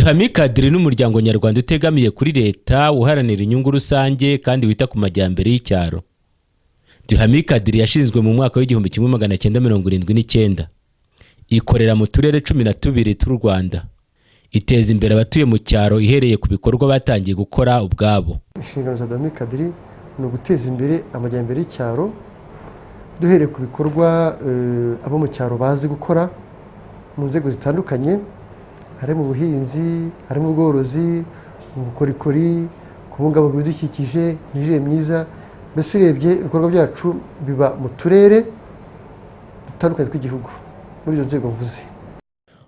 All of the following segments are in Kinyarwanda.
Duhami Kadiri n'umuryango nyarwanda utegamiye kuri leta uharanira inyungu rusange kandi wita ku majyambere y'icyaro. Duhami Kadiri yashinzwe mu mwaka w'igihumbi 1979. Ikorera mu turere 12 tw'u Rwanda. Iteza imbere abatuye mu cyaro ihereye ku bikorwa batangiye gukora ubwabo. Inshingano za Duhami Kadiri ni uguteza imbere amajyambere y'icyaro duhereye ku bikorwa abo mu cyaro bazi gukora mu nzego zitandukanye, hari mu buhinzi, hari mu bworozi, mu bukorikori, kubungabunga ibidukikije, imirire myiza. Mbese urebye ibikorwa byacu biba mu turere dutandukanye tw'igihugu muri izo nzego mvuze.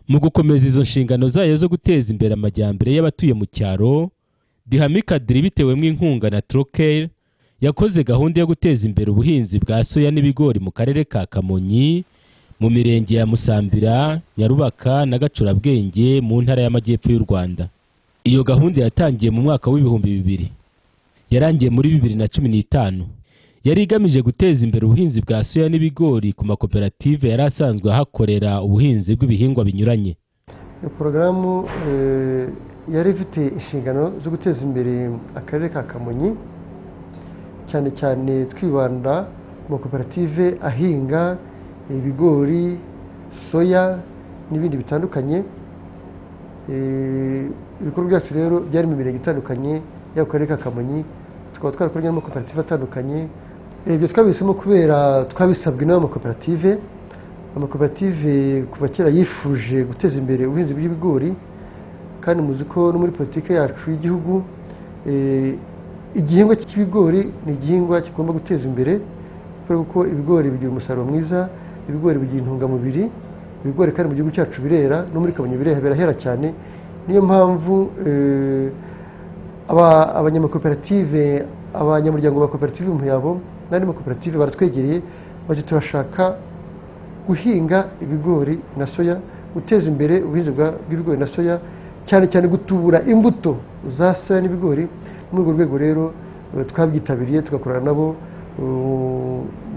Mu gukomeza izo nshingano zayo zo guteza imbere amajyambere y'abatuye mu cyaro, Duhami Kadiri bitewemo inkunga na Trocaire yakoze gahunda yo guteza imbere ubuhinzi bwa soya n'ibigori mu karere ka Kamonyi, mu mirenge ya Musambira, Nyarubaka na Gacurabwenge mu ntara y'Amajyepfo y'u Rwanda. Iyo gahunda yatangiye mu mwaka w'ibihumbi 2000, yarangiye muri 2015. Yari igamije guteza imbere ubuhinzi bwa soya n'ibigori ku makoperative yari asanzwe ahakorera ubuhinzi bw'ibihingwa binyuranye. Iyo porogaramu yari ifite inshingano zo guteza imbere akarere ka Kamonyi, cyane cyane twibanda ku makoperative ahinga ibigori, soya n'ibindi bitandukanye. Ibikorwa byacu rero byari mu mirenge itandukanye y'akarere ka Kamonyi, tukaba twarakoranye n'amakoperative atandukanye. Ibyo twabisemo kubera twabisabwe n'amakoperative. Amakoperative kuva kera yifuje guteza imbere ubuhinzi bw'ibigori, kandi muzi ko no muri politike yacu y'igihugu igihingwa cy'ibigori ni igihingwa kigomba guteza imbere, kuko ibigori bigira umusaruro mwiza, ibigori bigira intungamubiri, ibigori kandi mu gihugu cyacu birera, no muri Kamonyi birahera cyane. Niyo mpamvu abanyamakoperative, abanyamuryango ba koperative mu yabo n'andi makoperative baratwegereye, bati turashaka guhinga ibigori na soya, guteza imbere ubuhinzi bw'ibigori na soya, cyane cyane gutubura imbuto za soya n'ibigori. Muri urwo rwego rero twabyitabiriye tugakorana nabo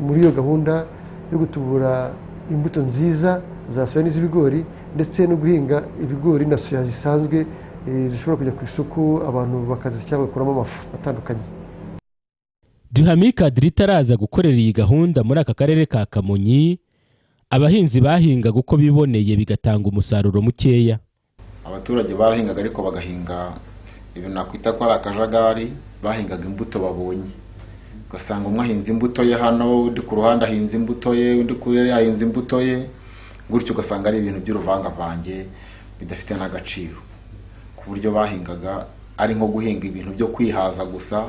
muri iyo gahunda yo gutubura imbuto nziza za soya n'iz'ibigori, ndetse no guhinga ibigori na soya zisanzwe zishobora kujya ku isoko, abantu bakazisya bagakuramo amafu atandukanye. Duhami Kadiri itaraza gukorera iyi gahunda muri aka karere ka Kamonyi, abahinzi bahingaga uko biboneye bigatanga umusaruro mukeya. Abaturage barahingaga ariko bagahinga ibintu nakwita ko ari akajagari, bahingaga imbuto babonye. Ugasanga umwe ahinze imbuto ye hano, undi ku ruhande ahinze imbuto ye, undi kure ahinze imbuto ye, gutyo ugasanga ari ibintu by'uruvangavange bidafite n'agaciro, ku buryo bahingaga ari nko guhinga ibintu byo kwihaza gusa,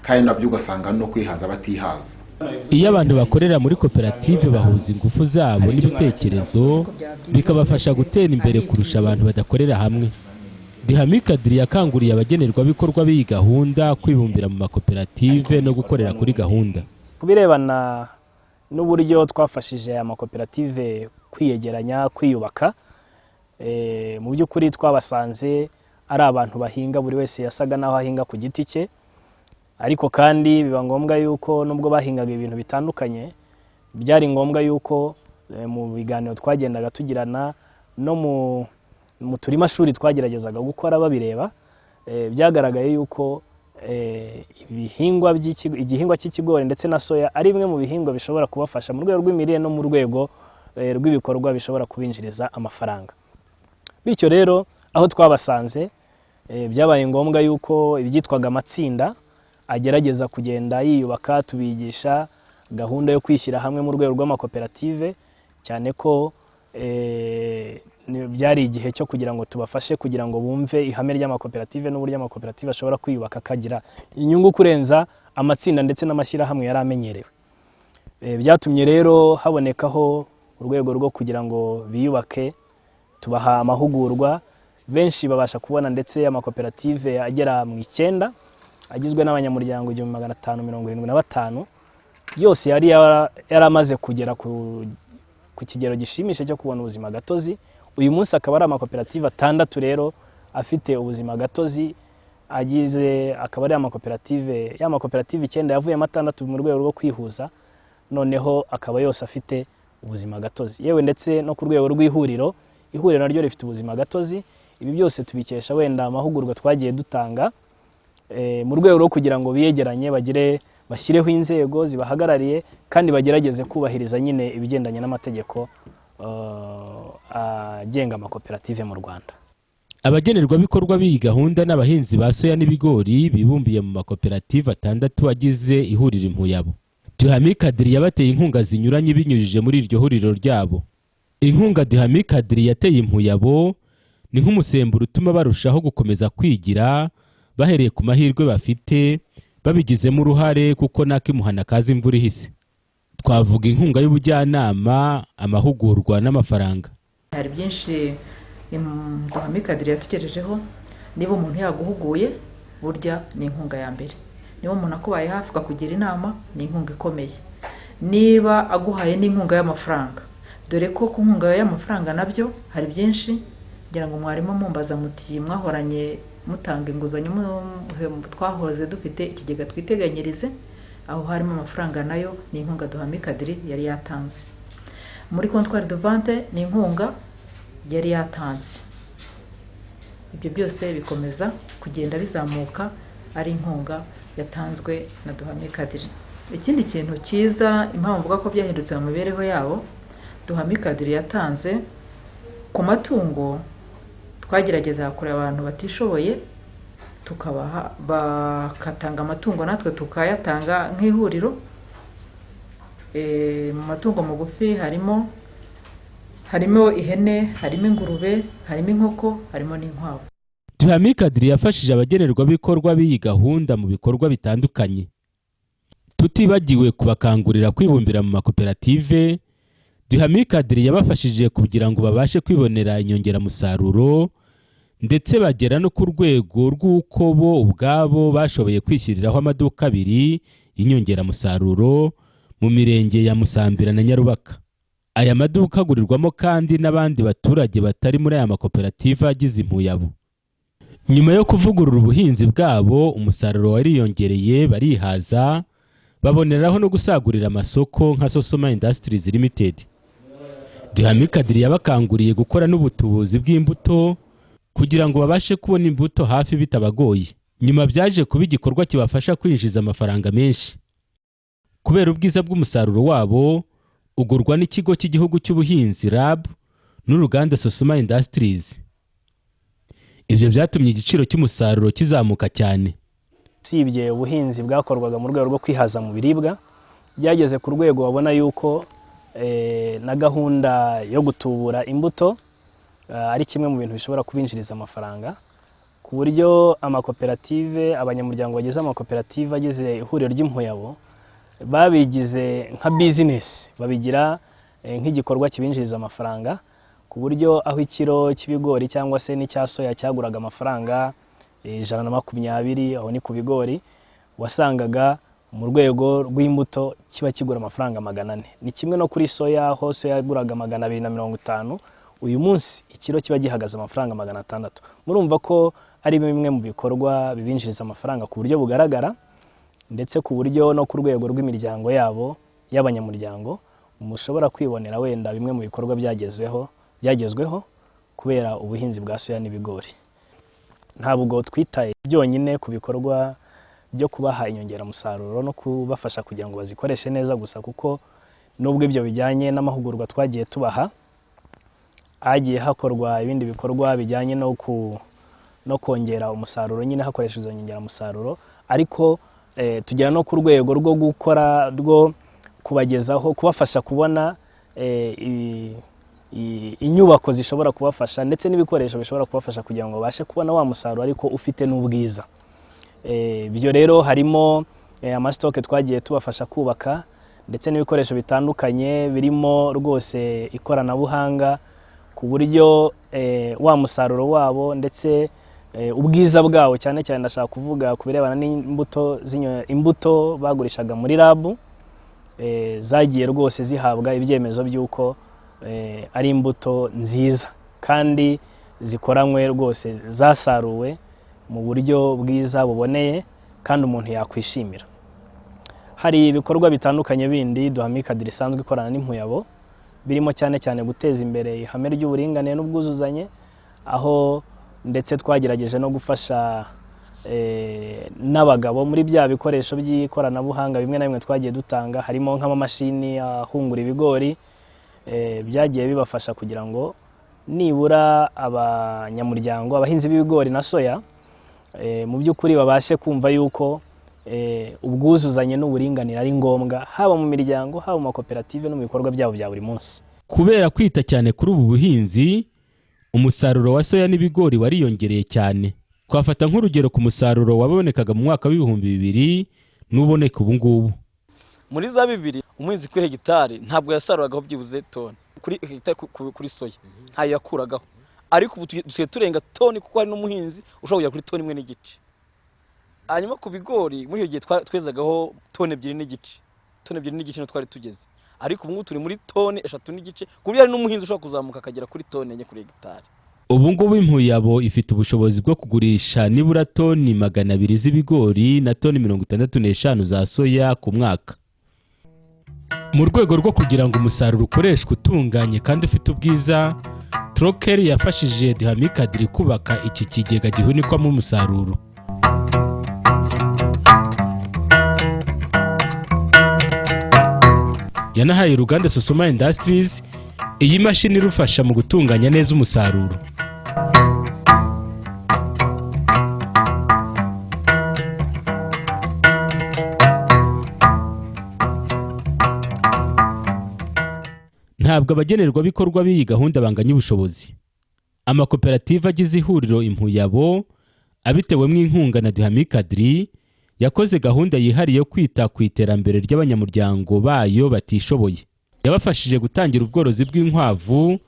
kandi nabyo ugasanga no kwihaza batihaza. Iyo abantu bakorera muri koperative bahuza ingufu zabo n'ibitekerezo, bikabafasha gutera imbere kurusha abantu badakorera hamwe. Duhami Kadiri yakanguriye abagenerwabikorwa b'iyi gahunda kwibumbira mu makoperative no gukorera kuri gahunda. Kubirebana n'uburyo twafashije amakoperative kwiyegeranya, kwiyubaka, mu by'ukuri twabasanze ari abantu bahinga, buri wese yasaga naho ahinga ku giti cye, ariko kandi biba ngombwa yuko nubwo bahingaga ibintu bitandukanye, byari ngombwa yuko mu biganiro twagendaga tugirana no mu turima shuri twageragezaga gukora babireba, byagaragaye yuko igihingwa cy'ikigori ndetse na soya ari bimwe mu bihingwa bishobora kubafasha mu rwego rw'imirire no mu rwego rw'ibikorwa bishobora kubinjiriza amafaranga. Bityo rero aho twabasanze byabaye ngombwa yuko ibyitwaga amatsinda agerageza kugenda yiyubaka, tubigisha gahunda yo kwishyira hamwe mu rwego rw'amakoperative, cyane ko byari igihe cyo kugira ngo tubafashe kugira ngo bumve ihame ry'amakoperative n'uburyo amakoperative ashobora kwiyubaka akagira inyungu kurenza amatsinda ndetse n'amashyirahamwe yari amenyerewe. Byatumye rero habonekaho urwego rwo kugira ngo biyubake, tubaha amahugurwa, benshi babasha kubona ndetse amakoperative agera mu 9 agizwe n'abanyamuryango 1575, yose yari yaramaze kugera ku kigero gishimishije cyo kubona ubuzima gatozi. Uyu munsi akaba ari amakoperative 6 rero afite ubuzima gatozi, agize akaba ari amakoperative 9 yavuyemo 6 mu rwego rwo kwihuza, noneho akaba yose afite ubuzima gatozi. Yewe ndetse no ku rwego rw'ihuriro, ihuriro naryo rifite ubuzima gatozi. ibi byose tubikesha wenda amahugurwa twagiye dutanga mu rwego rwo kugira ngo biyegeranye bashyireho inzego zibahagarariye kandi bagerageze kubahiriza nyine ibigendanye n'amategeko agenga amakoperative mu Rwanda. Abagenerwabikorwa b'iyi gahunda n'abahinzi ba soya n'ibigori bibumbiye mu makoperative 6 agize ihuriro Impuyabo. Duhami Kadiri yabateye inkunga zinyuranye binyujije muri iryo huriro ryabo. Inkunga Duhami Kadiri yateye Impuyabo ni nk'umusemburo utuma barushaho gukomeza kwigira bahereye ku mahirwe bafite babigizemo uruhare kuko nakimuhana kazi imvura ihise. Twavuga inkunga y'ubujyanama, amahugurwa n'amafaranga. Hari byinshi Duhami Kadiri yatugejejeho. Niba umuntu yaguhuguye burya ni inkunga ya mbere. Niba umuntu akubaye hafi akakugira inama ni inkunga ikomeye. Niba aguhaye n'inkunga y'amafaranga, dore ko ku nkunga y'amafaranga nabyo hari byinshi ngira ngo mwarimu mumbaza muti mwahoranye mutanga inguzanyo twahoze dufite ikigega twiteganyirize, aho harimo amafaranga nayo ni inkunga Duhami Kadiri yari yatanze. Muri comptoir de vente ni inkunga yari yatanze. Ibyo byose bikomeza kugenda bizamuka ari inkunga yatanzwe na Duhami Kadiri. Ikindi kintu cyiza impamvu mvuga ko byahindutse mu mibereho yabo, Duhami Kadiri yatanze ku matungo. Twagerageza kureba abantu batishoboye tukabaha bakatanga amatungo natwe tukayatanga nk'ihuriro. Mu matungo magufi harimo ihene, harimo ingurube, harimo inkoko, harimo n'inkwavu. Duhami Kadiri yafashije abagenerwabikorwa b'iyi gahunda mu bikorwa bitandukanye. Tutibagiwe kubakangurira kwibumbira mu makoperative, Duhami Kadiri yabafashije kugira ngo babashe kwibonera inyongeramusaruro ndetse bagera no ku rwego rw'uko bo ubwabo bashoboye kwishyiriraho amaduka 2 y'inyongeramusaruro mu mirenge ya Musambira na Nyarubaka. Aya maduka agurirwamo kandi n'abandi baturage batari muri aya makoperative agize Impuyabo. Nyuma yo kuvugurura ubuhinzi bwabo, umusaruro wariyongereye, barihaza, baboneraho no gusagurira amasoko nka Sosoma Industries Limited. Duhami Kadiri yabakanguriye gukora n'ubutubuzi bw'imbuto kugira ngo babashe kubona imbuto hafi bitabagoye. Nyuma byaje kuba igikorwa kibafasha kwinjiza amafaranga menshi. Kubera ubwiza bw'umusaruro wabo, ugurwa n'ikigo cy'igihugu cy'ubuhinzi RAB n'uruganda Sosoma Industries. Ibyo byatumye igiciro cy'umusaruro kizamuka cyane. Usibye ubuhinzi bwakorwaga mu rwego rwo kwihaza mu biribwa, byageze ku rwego babona yuko na gahunda yo gutubura imbuto ari kimwe mu bintu bishobora kubinjiriza amafaranga, ku buryo amakoperative, abanyamuryango bagize amakoperative agize ihuriro ry'Impuyabo babigize nka business, babigira nk'igikorwa kibinjiriza amafaranga, ku buryo aho ikiro cy'ibigori cyangwa se n'icya soya cyaguraga amafaranga 120, aho ni ku bigori, wasangaga mu rwego rw'imbuto kiba kigura amafaranga 400. Ni kimwe no kuri soya, aho soya yaguraga 250, uyu munsi ikiro kiba gihagaze amafaranga 600. Murumva ko ari bimwe mu bikorwa bibinjiriza amafaranga ku buryo bugaragara, ndetse ku buryo no ku rwego rw'imiryango yabo y'abanyamuryango mushobora kwibonera wenda bimwe mu bikorwa byagezweho kubera ubuhinzi bwa soya n'ibigori. Ntabwo twitaye byonyine ku bikorwa byo kubaha inyongeramusaruro no kubafasha kugira ngo bazikoreshe neza gusa, kuko nubwo ibyo bijyanye n'amahugurwa twagiye tubaha, hagiye hakorwa ibindi bikorwa bijyanye no kongera umusaruro nyine hakoreshejwe inyongeramusaruro, ariko tugera no ku rwego rwo gukora rwo kubagezaho, kubafasha kubona inyubako zishobora kubafasha ndetse n'ibikoresho bishobora kubafasha kugira ngo babashe kubona wa musaruro ariko ufite n'ubwiza. Ibyo rero harimo amasitoke twagiye tubafasha kubaka ndetse n'ibikoresho bitandukanye birimo rwose ikoranabuhanga, ku buryo wa musaruro wabo ndetse ubwiza bwawo cyane cyane ndashaka kuvuga ku birebana n'imbuto bagurishaga muri RAB, zagiye rwose zihabwa ibyemezo by'uko ari imbuto nziza kandi zikoranywe rwose, zasaruwe mu buryo bwiza buboneye kandi umuntu yakwishimira. Hari ibikorwa bitandukanye bindi Duhami Kadiri isanzwe ikorana n'Impuyabo, birimo cyane cyane guteza imbere ihame ry'uburinganire n'ubwuzuzanye, aho ndetse twagerageje no gufasha n'abagabo muri bya bikoresho by'ikoranabuhanga bimwe na bimwe twagiye dutanga, harimo nk'amamashini ahungura ibigori, byagiye bibafasha kugira ngo nibura abanyamuryango, abahinzi b'ibigori na soya, mu by'ukuri babashe kumva yuko ubwuzuzanye n'uburinganire ari ngombwa, haba mu miryango, haba mu makoperative no mu bikorwa byabo bya buri munsi. Kubera kwita cyane kuri ubu buhinzi, umusaruro wa soya n'ibigori wariyongereye cyane. Twafata nk'urugero ku musaruro wabonekaga mu mwaka w'ibihumbi 2000 n'uboneka ubu ngubu. Muri za 2000 umuhinzi kuri hegitari ntabwo yasaruragaho byibuze toni kuri soya, ntayo yakuragaho, ariko ubu dusigaye turenga toni kuko hari n'umuhinzi ushobora kujya kuri toni 1 n'igice. Hanyuma ku bigori muri iyo gihe twezagaho toni 2 n'igice, toni 2 n'igice no twari tugeze, ariko ubu turi muri toni 3 n'igice, ku buryo hari n'umuhinzi ushobora kuzamuka akagera kuri toni 4 kuri hegitari. Ubu ngubu Impuyabo ifite ubushobozi bwo kugurisha nibura toni 200 z'ibigori na toni 65 za soya ku mwaka. Mu rwego rwo kugira ngo umusaruro ukoreshwe utunganye kandi ufite ubwiza, Troker yafashije Duhamikadiri kubaka iki kigega gihunikwamo umusaruro. Yanahaye uruganda Sosoma Industries iyi mashini irufasha mu gutunganya neza umusaruro. Ntabwo abagenerwabikorwa b'iyi gahunda banganya ubushobozi. Amakoperative agize ihuriro Impuyabo abitewemo inkunga na Duhamikadiri yakoze gahunda yihariye yo kwita ku iterambere ry'abanyamuryango bayo batishoboye. Yabafashije gutangira ubworozi bw'inkwavu,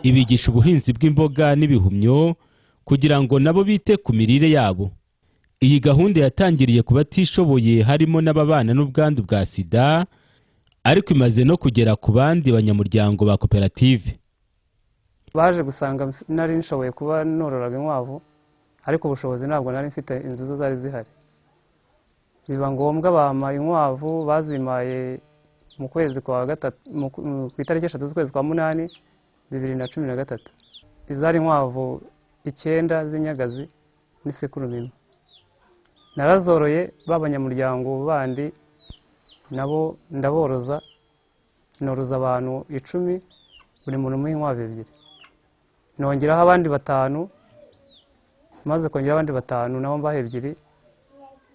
ibigisha ubuhinzi bw'imboga n'ibihumyo kugira ngo nabo bite ku mirire yabo. Iyi gahunda yatangiriye ku batishoboye harimo n'ababana n'ubwandu bwa sida, ariko imaze no kugera ku bandi banyamuryango ba koperative. Baje gusanga nari nshoboye kuba nororaga inkwavu, ariko ubushobozi ntabwo nari mfite, inzu zo zari zihari. Biba ngombwa bampa inkwavu, bazimaye mu kwezi kwa gatatu, ku itariki 3 z'ukwezi kwa munani 2013. Izari inkwavu 9 z'inyagazi n'isekurume imwe. Narazoroye b'abanyamuryango bandi nabo ndaboroza, noroza abantu 10, buri muntu umuha inkwavu 2. Nongeraho abandi 5, maze kongera abandi 5 nabo mbahe 2,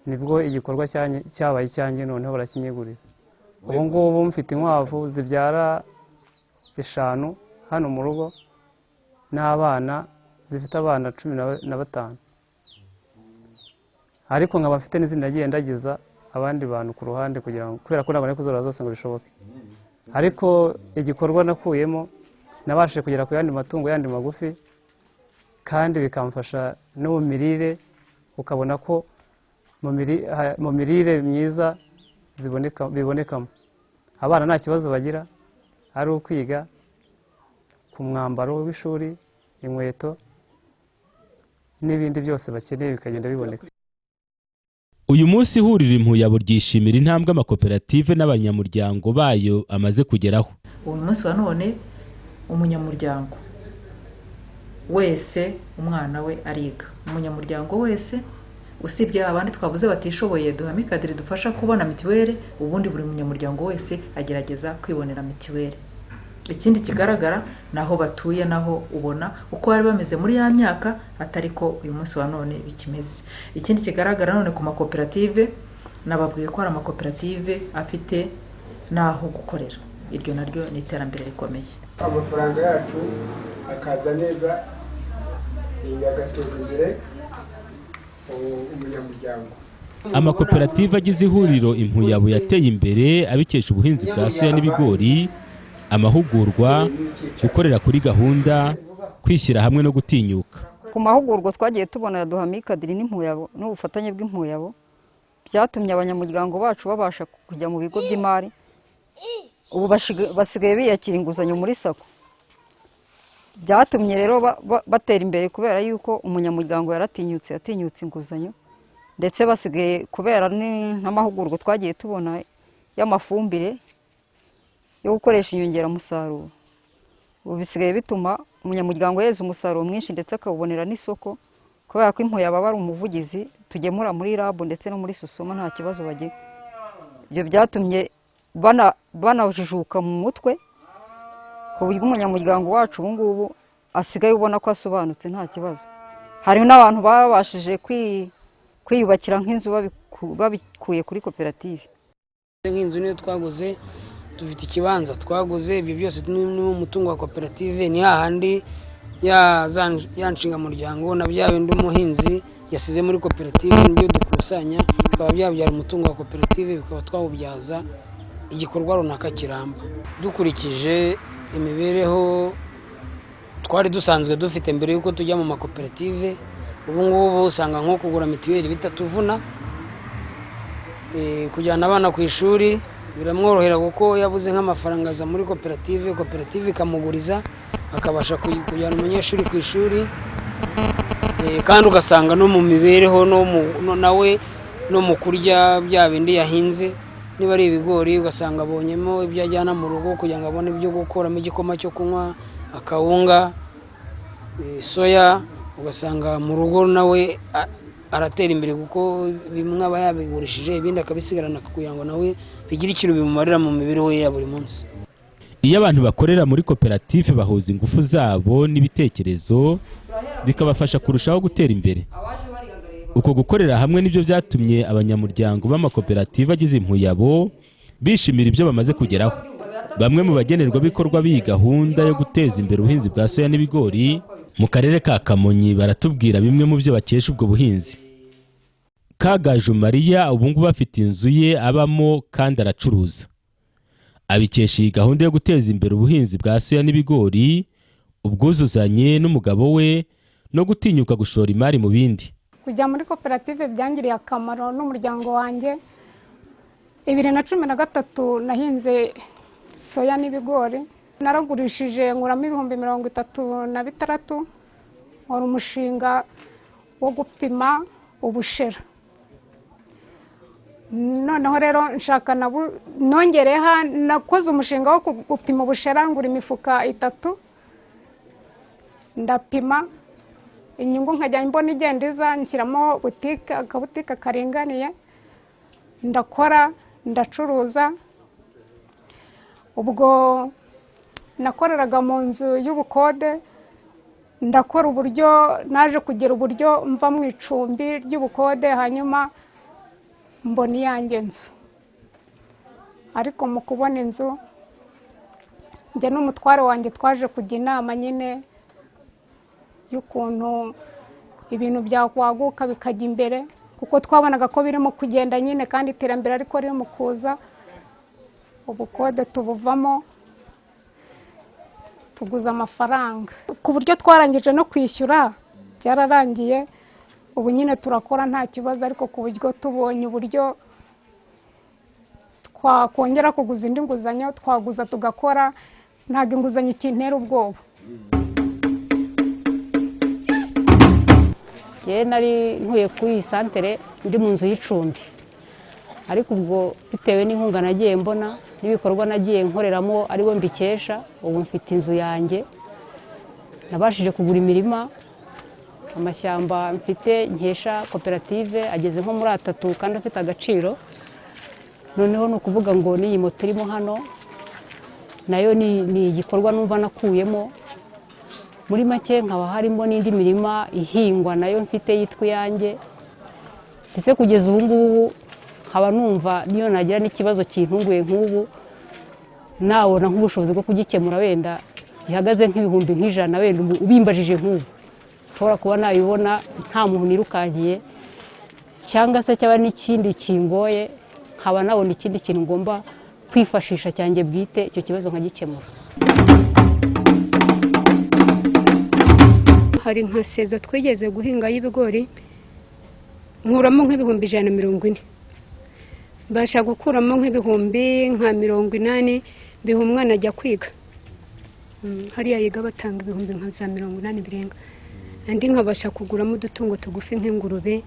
nibwo igikorwa cyabaye icyanjye, noneho barakinyegurira. Ubu ngubu mfite inkwavu zibyara 5 hano mu rugo, n'abana zifite abana 15, ariko nkaba mfite n'izindi nagiye ndagiza abandi bantu ku ruhande kugira ngo, kubera ko nabone kuzorora zose ngo bishoboke. Ariko igikorwa nakuyemo, nabashije kugera ku yandi matungo yandi magufi, kandi bikamfasha no mu mirire, ukabona ko mu mirire myiza bibonekamo. Abana nta kibazo bagira, ari ukwiga, ku mwambaro w'ishuri, inkweto n'ibindi byose bakeneye bikagenda biboneka. Uyu munsi ihuriro Impuyabo ryishimira intambwe amakoperative n'abanyamuryango bayo amaze kugeraho. Uyu munsi wa none umunyamuryango wese umwana we ariga, umunyamuryango wese usibye abandi twavuze batishoboye Duhamikadiri dufasha kubona mitiweli, ubundi buri munyamuryango wese agerageza kwibonera mitiweli. Ikindi kigaragara naho batuye naho ubona uko bari bameze muri ya myaka, atari ko uyu munsi wa none bikimeze. Ikindi kigaragara none ku makoperative, nababwiye ko ari amakoperative afite naho gukorera. Iryo naryo ni iterambere rikomeye. Amafaranga yacu akaza neza, agateza imbere umunyamuryango. Amakoperative agize ihuriro Impuyabo yateye imbere abikesha ubuhinzi bwa soya n'ibigori, amahugurwa, gukorera kuri gahunda, kwishyira hamwe no gutinyuka. Ku mahugurwa twagiye tubona ya Duhamikadiri n'Impuyabo n'ubufatanye bw'Impuyabo, byatumye abanyamuryango bacu babasha kujya mu bigo by'imari. Ubu basigaye biyakira inguzanyo muri sako. Byatumye rero batera imbere kubera yuko umunyamuryango yatinyutse inguzanyo, ndetse basigaye kubera n'amahugurwa twagiye tubona y'amafumbire yo gukoresha inyongeramusaruro. Ubu bisigaye bituma umunyamuryango yeza umusaruro mwinshi ndetse akawubonera n'isoko. kubera ko impuya baba ari umuvugizi tugemura muri rabu ndetse no muri susuma nta kibazo bagira. Ibyo byatumye banajijuka mu mutwe ku buryo umunyamuryango wacu ubu ngubu asigaye ubona ko asobanutse nta kibazo. Hari n'abantu babashije kwiyubakira nk'inzu babikuye kuri koperative. Nk'inzu niyo twaguze, dufite ikibanza twaguze, ibyo byose ni umutungo wa koperative. Ni hahandi ya nshingamuryango na bya bindi umuhinzi yasize muri koperative nibyo dukusanya bikaba byabyara umutungo wa koperative, bikaba twawubyaza igikorwa runaka kiramba. Dukurikije imibereho twari dusanzwe dufite mbere yuko tujya mu makoperative, ubu ngubu usanga nko kugura mituweli bitatuvuna, kujyana abana ku ishuri biramworohera kuko yabuze nk'amafaranga aza muri koperative ikamuguriza akabasha kujyana umunyeshuri ku ishuri, kandi ugasanga no mu mibereho nawe no mu kurya bya bindi yahinze, niba ari ibigori ugasanga abonyemo ibyo ajyana mu rugo kugira ngo abone ibyo gukoramo igikoma cyo kunywa, akawunga, soya, ugasanga mu rugo nawe aratera imbere kuko bimwe aba yabigurishije ibindi akabisigarana kugira ngo nawe bigire ikintu bimumarira mu mibereho ye ya buri munsi. Iyo abantu bakorera muri koperative bahuza ingufu zabo n'ibitekerezo bikabafasha kurushaho gutera imbere. Uko gukorera hamwe nibyo byatumye abanyamuryango b'amakoperative agize impuyabo bishimira ibyo bamaze kugeraho. Bamwe mu bagenerwabikorwa b'iyi gahunda yo guteza imbere ubuhinzi bwa soya n'ibigori mu karere ka Kamonyi baratubwira bimwe mu byo bakesha ubwo buhinzi. Kagaju Mariya ubu ngubu afite inzu ye abamo kandi aracuruza. Abikesha iyi gahunda yo guteza imbere ubuhinzi bwa soya n'ibigori, ubwuzuzanye n'umugabo we no gutinyuka gushora imari mu bindi. Kujya muri koperative byangiriye akamaro n'umuryango wanjye. 2013 nahinze soya n'ibigori, naragurishije nkuramo 36,000. Wari umushinga wo gupima ubushera. Noneho rero nshaka nongereha nakoze umushinga wo gupima ubushera ngura imifuka 3, ndapima inyungu nkajya mbona igendiza nshyiramo butike, akabutike karinganiye, ndakora ndacuruza. Ubwo nakoreraga mu nzu y'ubukode, ndakora uburyo naje kugira uburyo mva mu icumbi ry'ubukode, hanyuma mbona iyanjye nzu. Ariko mu kubona inzu njye n'umutware wanjye twaje kujya inama nyine y'ukuntu ibintu byakwaguka bikajya imbere, kuko twabonaga ko birimo kugenda nyine kandi iterambere ariko riri mu kuza. Ubukode tubuvamo tuguza amafaranga ku buryo twarangije no kwishyura, byararangiye. Ubu nyine turakora nta kibazo, ariko ku buryo tubonye uburyo twakongera kuguza indi nguzanyo twaguza tugakora, ntabwo inguzanyo ikintera ubwoba. Nari nkuye kuri iyi santere ndi mu nzu y'icumbi, ariko ubwo bitewe n'inkunga nagiye mbona n'ibikorwa nagiye nkoreramo aribo mbikesha, ubu mfite inzu yanjye. Nabashije kugura imirima, amashyamba mfite nkesha koperative ageze nko muri 3 kandi afite agaciro. Noneho no kuvuga ngo n'iyi moto irimo hano nayo ni igikorwa numva nakuyemo. Muri make nkaba harimo n'indi mirima ihingwa nayo mfite yitwa yanjye, ndetse kugeza ubu ngubu nkaba numva niyo nagira n'ikibazo kintunguye nk'ubu nabona nk'ubushobozi bwo kugikemura, wenda gihagaze nk'ibihumbi nk'ijana, wenda ubimbajije nk'ubu ushobora kuba nabibona nta muntu nirukankiye, cyangwa se cyaba n'ikindi kingoye nkaba nabona ikindi kintu ngomba kwifashisha cyanjye bwite, icyo kibazo nkagikemura. Hari nka sezo twigeze guhinga y'ibigori nkuramo nk'ibihumbi 140, mbasha gukuramo nk'ibihumbi nka 80, biha umwana ajya kwiga. Hariya yiga batanga ibihumbi nka 80 birenga, andi nkabasha kuguramo udutungo tugufi nk'ingurube.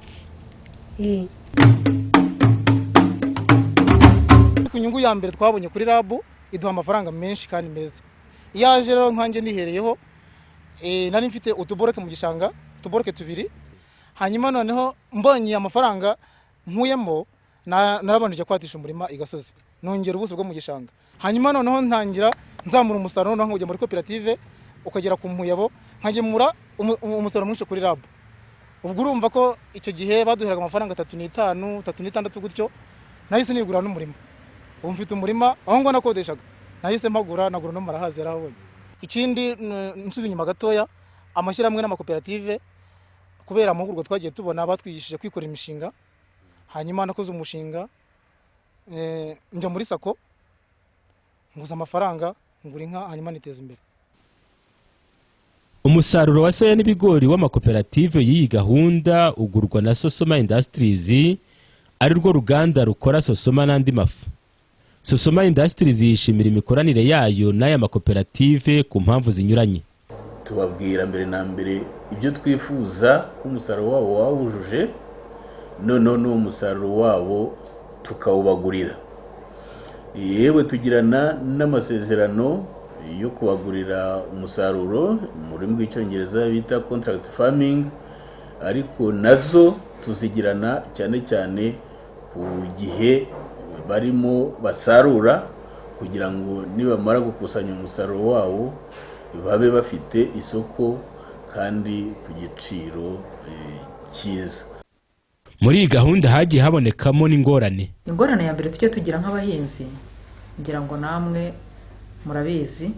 Ku nyungu ya mbere twabonye kuri rabu iduha amafaranga menshi kandi meza. Yaje rero nkanjye nihereyeho, nari mfite utuboroke mu gishanga, utuboroke 2, hanyuma noneho mbonye amafaranga nkuyemo narabonije kwatisha umurima igasozi nongera ubuso bwo mu gishanga, hanyuma noneho ntangira nzamura umusaruro noneho nkujya muri koperative ukagera ku Mpuyabo nkagemura umusaruro mwinshi kuri RAB. Ubwo urumva ko icyo gihe baduheraga amafaranga 35 36 gutyo, nahise nigura n'umurima. Ubu mfite umurima aho ngo nakodeshaga, nahise mpagura nagura no marahazi yarabonye. Ikindi nsubi inyuma gatoya, amashyirahamwe n'amakoperative kubera amahugurwa twagiye tubona batwigishije kwikora imishinga, hanyuma nakoze umushinga njya muri sako nguza amafaranga ngura inka hanyuma niteza imbere. Umusaruro wa soya n'ibigori w'amakoperative y'iyi gahunda ugurwa na Sosoma Industries, ari rwo ruganda rukora sosoma n'andi mafu. Sosoma Industries yishimira imikoranire yayo n'aya makoperative ku mpamvu zinyuranye. Tubabwira mbere na mbere ibyo twifuza ko umusaruro wabo wawujuje, noneho n'umusaruro wabo tukawubagurira. Yewe tugirana n'amasezerano yo kubagurira umusaruro mu rurimi rw'icyongereza bita contract farming, ariko nazo tuzigirana cyane cyane ku gihe barimo basarura, kugira ngo nibamara gukusanya umusaruro wabo babe bafite isoko kandi ku giciro cyiza. Muri iyi gahunda hagiye habonekamo n'ingorane. Ingorane ya mbere tujye tugira nk'abahinzi, ngira ngo namwe murabizi,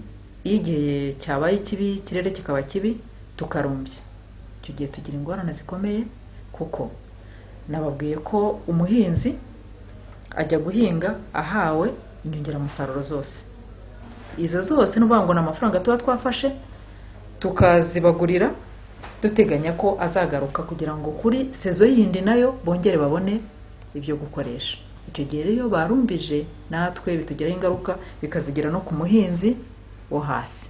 iyo igihe cyabaye kibi, ikirere kikaba kibi, tukarumbya, icyo gihe tugira ingorane zikomeye, kuko nababwiye ko umuhinzi ajya guhinga ahawe inyongeramusaruro zose. Izo zose n'uvuga ngo n'amafaranga tuba twafashe tukazibagurira duteganya ko azagaruka kugira ngo kuri sezo yindi nayo bongere babone ibyo gukoresha. Icyo gihe rero barumbije natwe bitugiraho ingaruka, bikazigira no ku muhinzi wo hasi.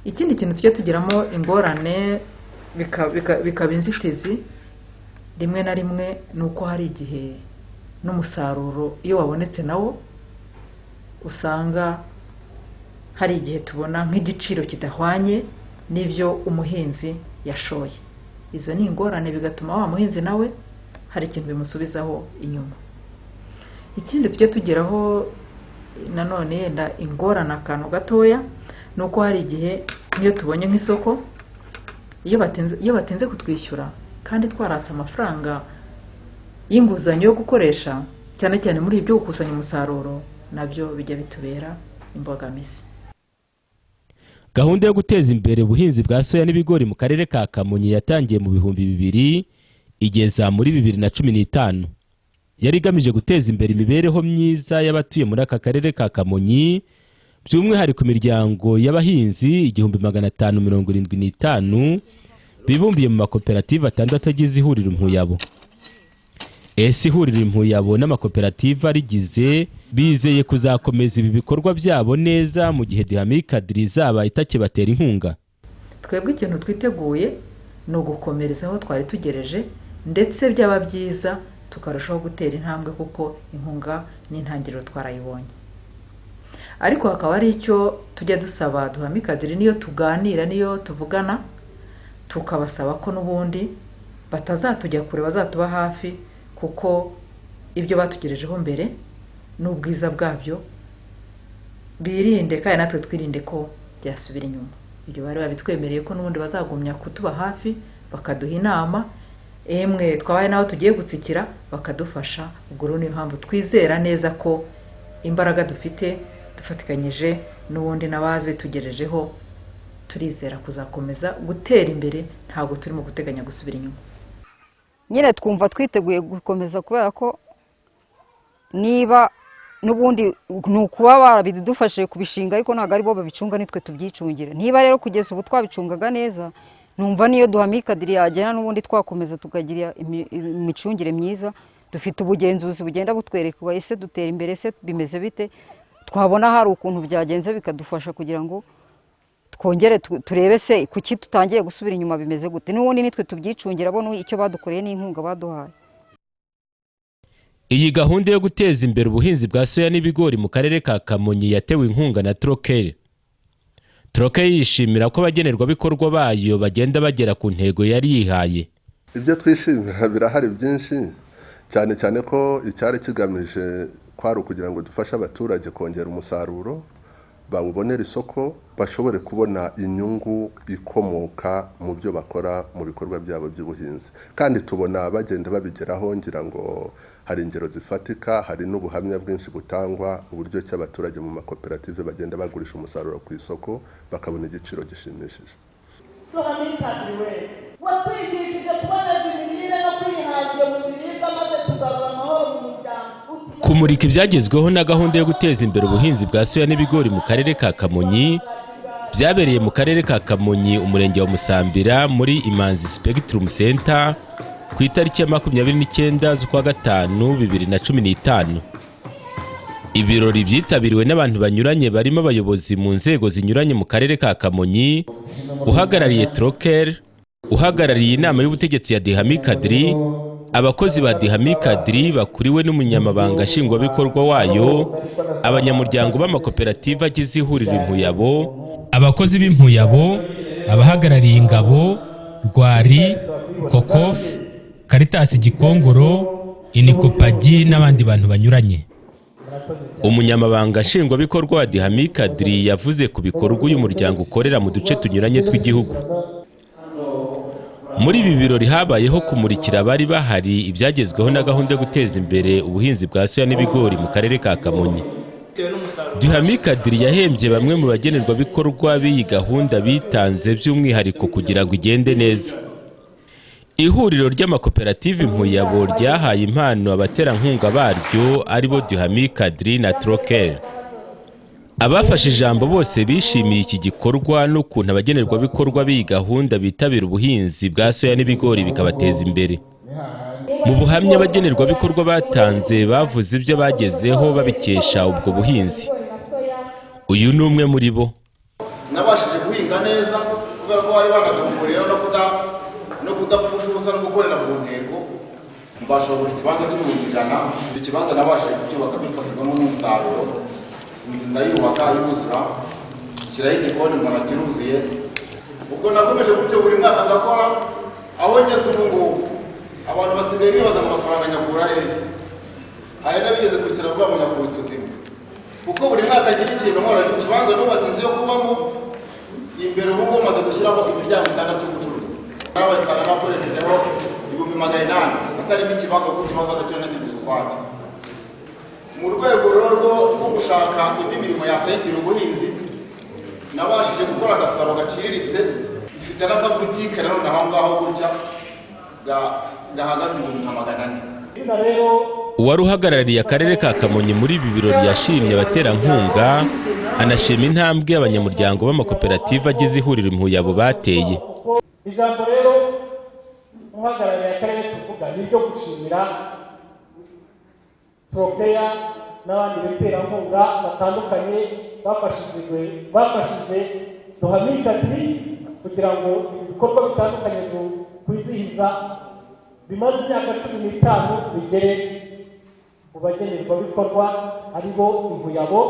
Ikindi kintu tujye tugiramo ingorane bikaba inzitizi rimwe na rimwe, nuko hari igihe n'umusaruro iyo wabonetse nawo usanga hari igihe tubona nk'igiciro kidahwanye n'ibyo umuhinzi yashoye. Izo ni ingorane, bigatuma wa muhinzi nawe hari ikintu bimusubizaho inyuma. Ikindi tujye tugeraho nanone yenda ingorane akantu gatoya, nuko hari igihe niyo tubonye nk'isoko, iyo batinze kutwishyura kandi twaratse amafaranga y'inguzanyo yo gukoresha, cyane cyane muri ibyo gukusanya umusaruro, nabyo bijya bitubera imbogamizi. Gahunda yo guteza imbere ubuhinzi bwa soya n'ibigori mu karere ka Kamonyi yatangiye mu 2000 igeza muri 2015. Yari igamije guteza imbere imibereho myiza y'abatuye muri aka karere ka Kamonyi, by'umwihariko imiryango y'abahinzi 1575 bibumbiye mu makoperative atandatu agize ihuriro Mpuyabo. Ese ihuriro Mpuyabo n'amakoperative arigize bizeye kuzakomeza ibi bikorwa byabo neza mu gihe Dihamikadiri izaba itakibatera inkunga. Twebwe ikintu twiteguye no gukomereza aho twari tugereje, ndetse byaba byiza tukarushaho gutera intambwe, kuko inkunga n'intangiriro twarayibonye. Ariko hakaba ari icyo tujya dusaba Dihamikadiri, niyo tuganira, niyo tuvugana, tukabasaba ko n'ubundi batazatujya kure, bazatuba hafi, kuko ibyo batugerejeho mbere n'ubwiza bwabyo birinde, kandi natwe twirinde ko byasubira inyuma. Ibyo bari babitwemereye ko n'ubundi bazagumya kutuba hafi, bakaduha inama, emwe twabaye naho tugiye gutsikira bakadufasha. Ubwo rero niyo mpamvu twizera neza ko imbaraga dufite dufatikanyije n'ubundi nabaze tugerejeho, turizera kuzakomeza gutera imbere, ntabwo turimo guteganya gusubira inyuma. Nyine twumva twiteguye gukomeza, kubera ko niba n'ubundi nukuba barabidufashije kubishinga, ariko ntabwo ari bo babicunga, nitwe tubyicungira. Niba rero kugeza ubu twabicungaga neza, numva niyo Dihamikadiri yagena n'ubundi twakomeza tukagira imicungire myiza. Dufite ubugenzuzi bugenda butwereka ese dutera imbere, se bimeze bite, twabona hari ukuntu byagenze bikadufasha kugira ngo twongere turebe se kuki tutangiye gusubira inyuma bimeze gute. N'ubundi nitwe tubyicungira, bo icyo badukoreye n'inkunga baduhaye. Iyi gahunda yo guteza imbere ubuhinzi bwa soya n'ibigori mu karere ka Kamonyi yatewe inkunga na Trokel. Troke yishimira ko abagenerwabikorwa bayo bagenda bagera ku ntego yari yihaye. Ibyo twishimira birahari byinshi, cyane cyane ko icyari kigamije kwari ukugira ngo dufashe abaturage kongera umusaruro, bawubonera isoko, bashobore kubona inyungu ikomoka mu byo bakora mu bikorwa byabo by'ubuhinzi. Kandi tubona bagenda babigeraho, ngira ngo hari ingero zifatika, hari n'ubuhamya bwinshi butangwa uburyo cy'abaturage mu makoperative bagenda bagurisha umusaruro ku isoko bakabona igiciro gishimishije. watwigishije kuboneza imirire no kwihangira mu biribwa maze tugarura amahoro mu muryango. Kumurika ibyagezweho na gahunda yo guteza imbere ubuhinzi bwa soya n'ibigori mu karere ka Kamonyi byabereye mu karere ka Kamonyi, umurenge wa Musambira, muri Imanzi Spectrum Center ku itariki ya 29 z'ukwa gatanu 2015. Ibirori byitabiriwe n'abantu banyuranye barimo abayobozi mu nzego zinyuranye mu karere ka Kamonyi, uhagarariye Troker, uhagarariye inama y'ubutegetsi ya Dihami Kadri, abakozi ba Dihami Kadri bakuriwe n'umunyamabanga nshingwabikorwa wayo, abanyamuryango b'amakoperative agize ihuriro Impuyabo, abakozi b'Impuyabo, abahagarariye Ingabo, Rwari, Kokof, Caritas Gikongoro, Inikopagi n'abandi bantu banyuranye. Umunyamabanga nshingwabikorwa wa Dihami Kadri yavuze ku bikorwa uyu muryango ukorera mu duce tunyuranye tw'igihugu. Muri ibi birori habayeho kumurikira abari bahari ibyagezweho na gahunda yo guteza imbere ubuhinzi bwa soya n'ibigori mu karere ka Kamonyi. Dihami Kadri yahembye bamwe mu bagenerwabikorwa b'iyi gahunda bitanze by'umwihariko kugira ngo igende neza. Ihuriro ry'amakoperative Impuyabo ryahaye impano abaterankunga baryo aribo Dihami Kadri na Troker. Abafashe ijambo bose bishimiye iki gikorwa n'ukuntu abagenerwabikorwa b'iyi gahunda bitabira ubuhinzi bwa soya n'ibigori bikabateza imbere. Mu buhamya abagenerwabikorwa batanze bavuze ibyo bagezeho babikesha ubwo buhinzi. Uyu ni umwe muri bo. Nabashije guhinga neza kubera ko bari banagahumurira no kudapfusha ubusa no gukorera mu ntego. Mbasha buri kibanza cy'ibihumbi 100, ikibanza nabashije kucyubaka bifashijwemo n'umusaruro. Inzu ndayubaka yuzura, shyiraho igikoni mbona kiruzuye. Ubwo nakomeje gutyo buri mwaka ndakora, aho ngeze ubu ngubu abantu basigaye bibaza amafaranga nyakura hehe. Aya nabigeze kwicara vuba mu nyakura tuzima, kuko buri mwaka ngira ikintu nkora icyo kibanza nubatse inzu yo kubamo. Imbere ubu ngubu maze gushyiraho imiryango 6 y'ubucuruzi. N'abasanga nakoreshejeho 800 atarimo ikibazo kuko ikibazo nacyo nakiguze ukwacyo. Mu rwego rwo gushaka indi mirimo yasayidira ubuhinzi, nabashije gukora agasaro gaciriritse, ifite n'akabutike rero naho ngaho gutya gahagaze 400. Uwari uhagarariye akarere ka Kamonyi muri ibi birori yashimye abaterankunga, anashima intambwe abanyamuryango b'amakoperative agize ihuriro Impuyabo bateye. Ijambo rero uhagarariye akarere tuvuga ni ryo gushimira Trokeya n'abandi baterankunga batandukanye bafashije Dihami Kadri kugira ngo ibikorwa bitandukanye kwizihiza bimaze imyaka 15 bigere mu bagenerwabikorwa aribo Impuyabo.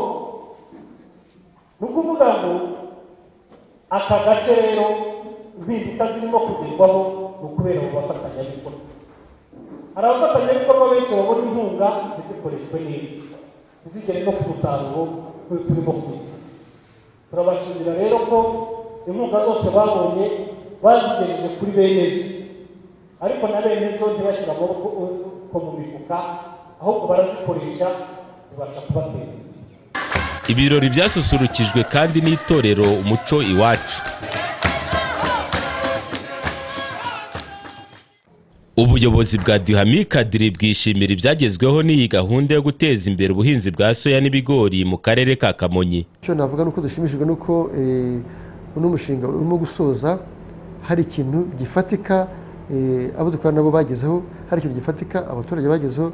Ni ukuvuga ngo aka gace rero impinduka zirimo kugerwaho ni ukubera mu bafatanyabikorwa. Hari abafatanyabikorwa benshi babona inkunga ntizikoreshwe neza, ntizigere no ku musaruro turimo kwisi. Turabashimira rero ko inkunga zose babonye bazigejeje kuri benezo, ariko na benezo ntibashyira amaboko mu mifuka, ahubwo barazikoresha zibasha kubateza imbere. Ibirori byasusurukijwe kandi n'itorero Umuco Iwacu. Ubuyobozi bwa Dihami Kadri bwishimira ibyagezweho n'iyi gahunda yo guteza imbere ubuhinzi bwa soya n'ibigori mu karere ka Kamonyi. Icyo navuga nuko dushimishijwe nuko uno mushinga urimo gusoza hari ikintu gifatika abo dukorana nabo bagezeho, hari ikintu gifatika abaturage bagezeho.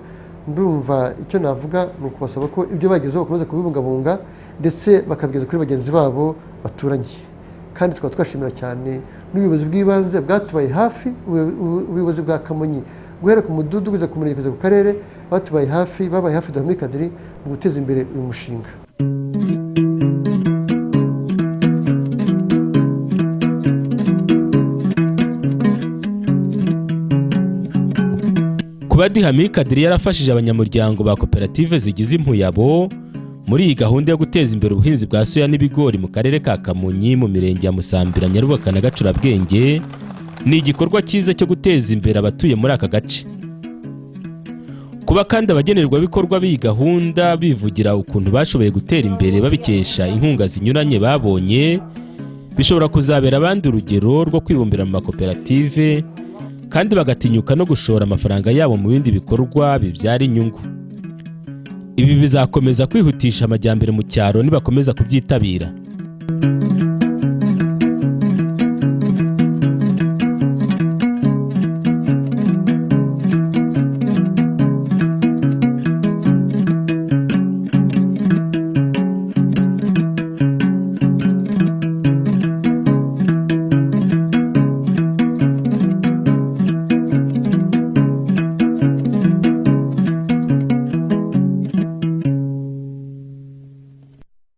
Ndumva icyo navuga ni ukubasaba ko ibyo bagezeho bakomeza kubibungabunga ndetse bakabigeza kuri bagenzi babo baturanye. Kandi tukaba twashimira cyane n'ubuyobozi bw'ibanze bwatubaye hafi, ubuyobozi bwa Kamonyi guhera ku mudugudu kugeza ku murenge kugeza ku karere, batubaye hafi, babaye hafi Dihami Kadri mu guteza imbere uyu mushinga. Kuba Dihami Kadiri yarafashije abanyamuryango ba koperative zigize Impuyabo muri iyi gahunda yo guteza imbere ubuhinzi bwa soya n'ibigori mu karere ka Kamonyi mu mirenge ya Musambira, Nyarubaka na Gacurabwenge ni igikorwa cyiza cyo guteza imbere abatuye muri aka gace. Kuba kandi abagenerwabikorwa b'iyi gahunda bivugira ukuntu bashoboye gutera imbere babikesha inkunga zinyuranye babonye, bishobora kuzabera abandi urugero rwo kwibumbira mu makoperative kandi bagatinyuka no gushora amafaranga yabo mu bindi bikorwa bibyara inyungu. Ibi bizakomeza kwihutisha amajyambere mu cyaro nibakomeza kubyitabira.